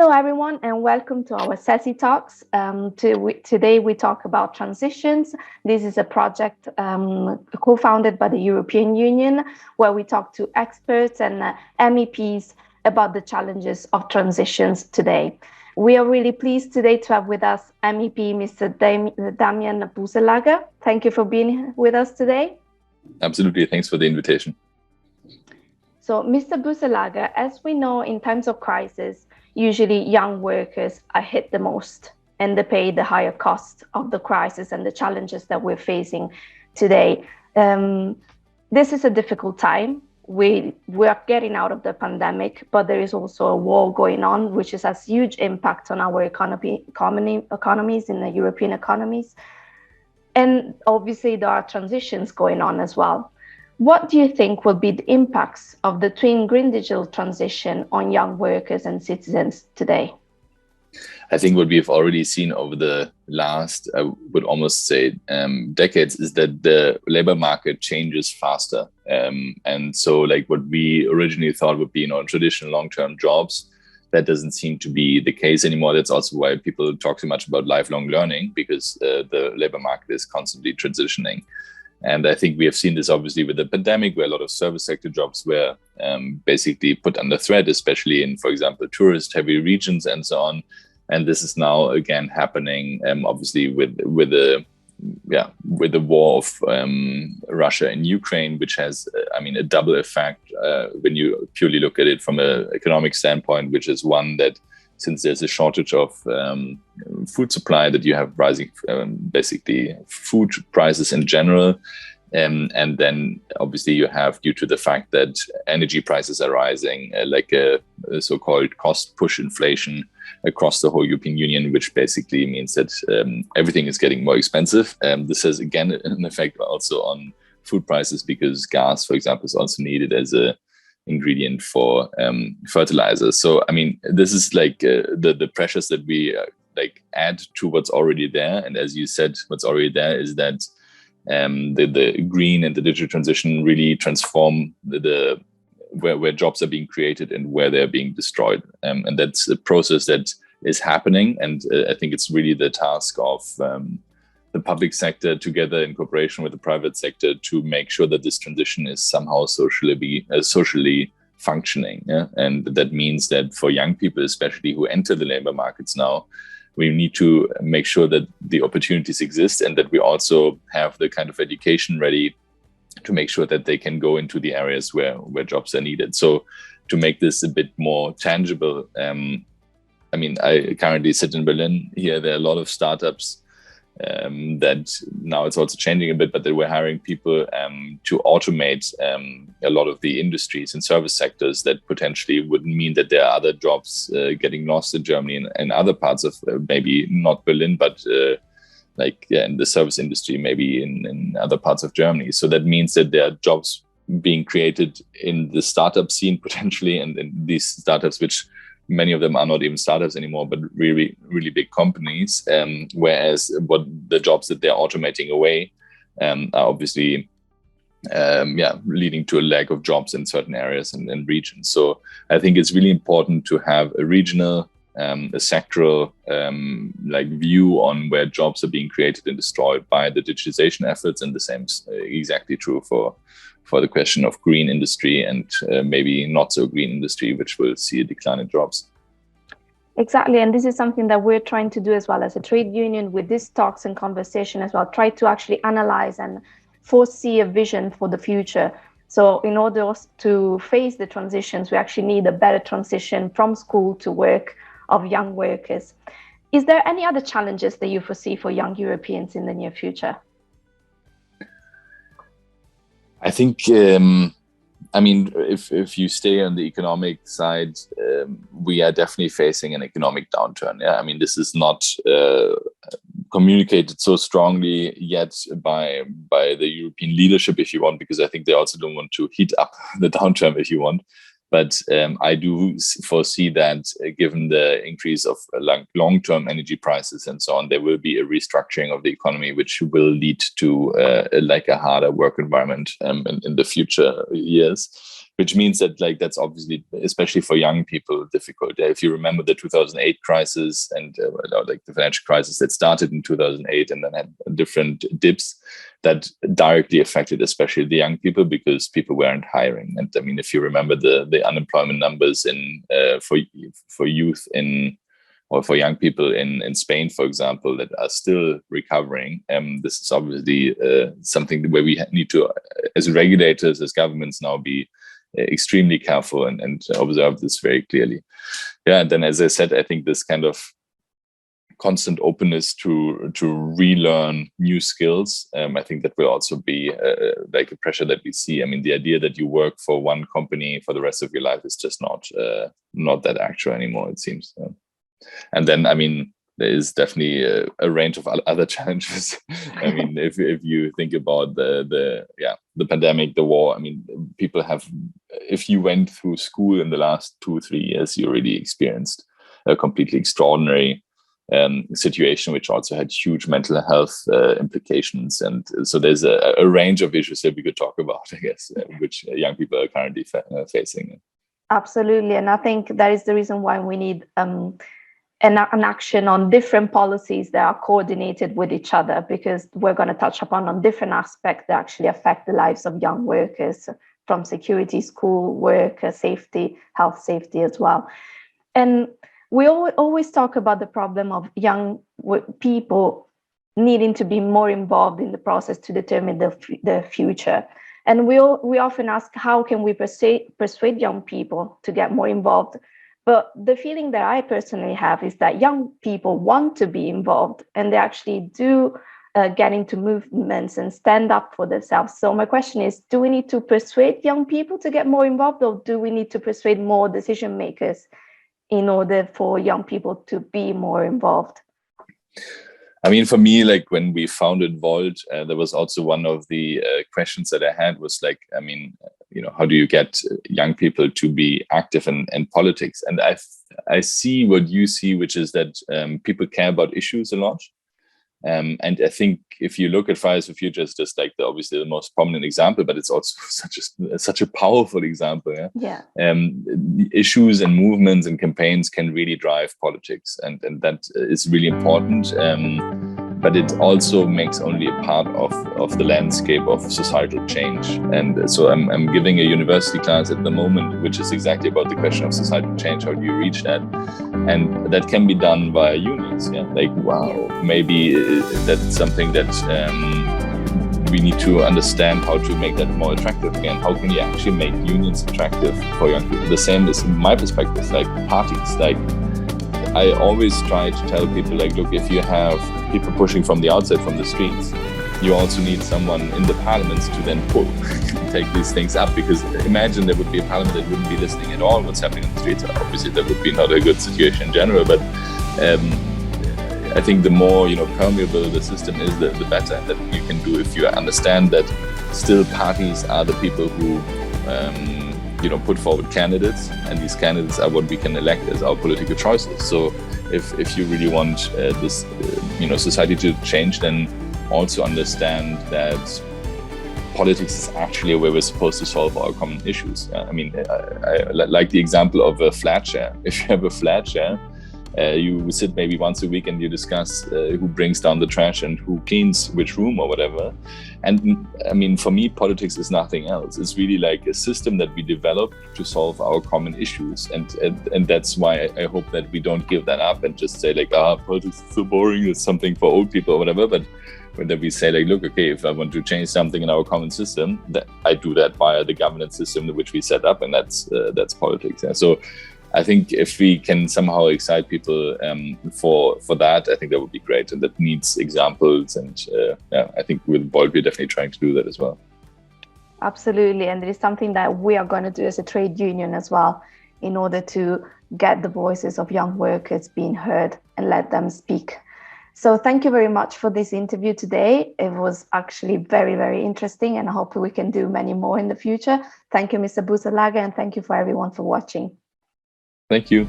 Hello, everyone, and welcome to our CESI Talks. Today, we talk about transitions. This is a project co-founded by the European Union, where we talk to experts and MEPs about the challenges of transitions today. We are really pleased today to have with us MEP Mr. Damian Boeselager. Thank you for being with us today. Absolutely. Thanks for the invitation. So, Mr. Boeselager, as we know, in times of crisis, usually young workers are hit the most and they pay the higher cost of the crisis and the challenges that we're facing today. This is a difficult time. We are getting out of the pandemic, but there is also a war going on, which has huge impact on our economies in the European economies. And obviously there are transitions going on as well. What do you think will be the impacts of the twin green digital transition on young workers and citizens today? I think what we've already seen over the last, I would almost say, decades is that the labor market changes faster. And so like what we originally thought would be, traditional long-term jobs, that doesn't seem to be the case anymore. That's also why people talk so much about lifelong learning, because the labor market is constantly transitioning. And I think we have seen this obviously with the pandemic, where a lot of service sector jobs were basically put under threat, especially in, for example, tourist-heavy regions and so on. And this is now again happening, obviously with the war of Russia and Ukraine, which has, a double effect when you purely look at it from an economic standpoint, which is one that, since there's a shortage of food supply, that you have rising basically food prices in general. And then obviously you have, due to the fact that energy prices are rising, like a so-called cost push inflation across the whole European Union, which basically means that everything is getting more expensive. This has again an effect also on food prices, because gas, for example, is also needed as a ingredient for fertilizers. So this is like the pressures that we add to what's already there. And as you said, what's already there is that the green and the digital transition really transform where jobs are being created and where they're being destroyed. And that's a process that is happening. And I think it's really the task of the public sector, together in cooperation with the private sector, to make sure that this transition is somehow socially functioning. Yeah? And that means that for young people, especially who enter the labor markets now, we need to make sure that the opportunities exist and that we also have the kind of education ready to make sure that they can go into the areas where jobs are needed. So to make this a bit more tangible, I currently sit in Berlin. Here there are a lot of startups that now it's also changing a bit, but they were hiring people to automate a lot of the industries and service sectors that potentially would mean that there are other jobs getting lost in Germany and other parts of maybe not Berlin, but in the service industry, maybe in other parts of Germany. So that means that there are jobs being created in the startup scene potentially, and in these startups, which many of them are not even startups anymore, but really, really big companies. Whereas what the jobs that they're automating away are obviously, leading to a lack of jobs in certain areas and regions. So I think it's really important to have a regional, a sectoral view on where jobs are being created and destroyed by the digitization efforts, and the same is exactly true for the question of green industry and maybe not so green industry, which will see a decline in jobs. Exactly. And this is something that we're trying to do as well as a trade union with these talks and conversation as well, try to actually analyze and foresee a vision for the future. So in order to face the transitions, we actually need a better transition from school to work of young workers. Is there any other challenges that you foresee for young Europeans in the near future? I think, if you stay on the economic side, we are definitely facing an economic downturn. Yeah, this is not communicated so strongly yet by the European leadership, if you want, because I think they also don't want to heat up the downturn, if you want. But I do foresee that given the increase of long-term energy prices and so on, there will be a restructuring of the economy, which will lead to a harder work environment in the future years. Which means that that's obviously, especially for young people, difficult. If you remember the 2008 crisis and the financial crisis that started in 2008 and then had different dips, that directly affected especially the young people because people weren't hiring. And I mean, if you remember the unemployment numbers for youth or for young people in Spain, for example, that are still recovering. This is obviously something where we need to, as regulators, as governments now, be extremely careful and observe this very clearly. Yeah, and then as I said, I think this kind of constant openness to relearn new skills, I think that will also be a pressure that we see. I mean, the idea that you work for one company for the rest of your life is just not that actual anymore, it seems. And then, I mean, there is definitely a range of other challenges. I mean, if you think about the pandemic, the war, I mean, people have, if you went through school in the last 2-3 years, you really experienced a completely extraordinary situation, which also had huge mental health implications. And so there's a range of issues that we could talk about, I guess, which young people are currently facing. Absolutely. And I think that is the reason why we need an action on different policies that are coordinated with each other, because we're going to touch upon on different aspects that actually affect the lives of young workers, from security, school, work, safety, health safety as well. And we always talk about the problem of young people needing to be more involved in the process to determine the future. And we often ask, how can we persuade young people to get more involved? But the feeling that I personally have is that young people want to be involved, and they actually do get into movements and stand up for themselves. So my question is, do we need to persuade young people to get more involved, or do we need to persuade more decision makers in order for young people to be more involved? I mean, for me, like when we founded Volt, there was also one of the questions that I had was like, I mean, how do you get young people to be active in politics? And I see what you see, which is that people care about issues a lot. And I think if you look at Fridays for Future, it's just like obviously the most prominent example, but it's also such a powerful example. Yeah. Issues and movements and campaigns can really drive politics, and that is really important. But it also makes only a part of the landscape of societal change. And so I'm giving a university class at the moment, which is exactly about the question of societal change. How do you reach that? And that can be done via unions. Yeah, like, wow, maybe that's something that we need to understand how to make that more attractive again. How can you actually make unions attractive for young people? The same is my perspective, like parties. Like, I always try to tell people, like, look, if you have people pushing from the outside, from the streets, you also need someone in the parliaments to then pull, take these things up. Because imagine there would be a parliament that wouldn't be listening at all what's happening on the streets. Obviously, that would be not a good situation in general, but I think the more permeable the system is, the better that you can do if you understand that still parties are the people who put forward candidates, and these candidates are what we can elect as our political choices. So if you really want this society to change, then also understand that politics is actually where we're supposed to solve our common issues. I mean, I like the example of a flat share. If you have a flat share, you sit maybe once a week and you discuss who brings down the trash and who cleans which room or whatever. And I mean, for me, politics is nothing else. It's really like a system that we develop to solve our common issues. And that's why I hope that we don't give that up and just say like, politics is so boring, it's something for old people or whatever. But that we say like, look, okay, if I want to change something in our common system, that I do that via the governance system which we set up, and that's politics. Yeah. So I think if we can somehow excite people for that, I think that would be great, and that needs examples. And I think with Volt, we're definitely trying to do that as well. Absolutely, and it is something that we are going to do as a trade union as well, in order to get the voices of young workers being heard and let them speak. So thank you very much for this interview today. It was actually very, very interesting, and I hope we can do many more in the future. Thank you, Mr. Boeselager, and thank you for everyone for watching. Thank you.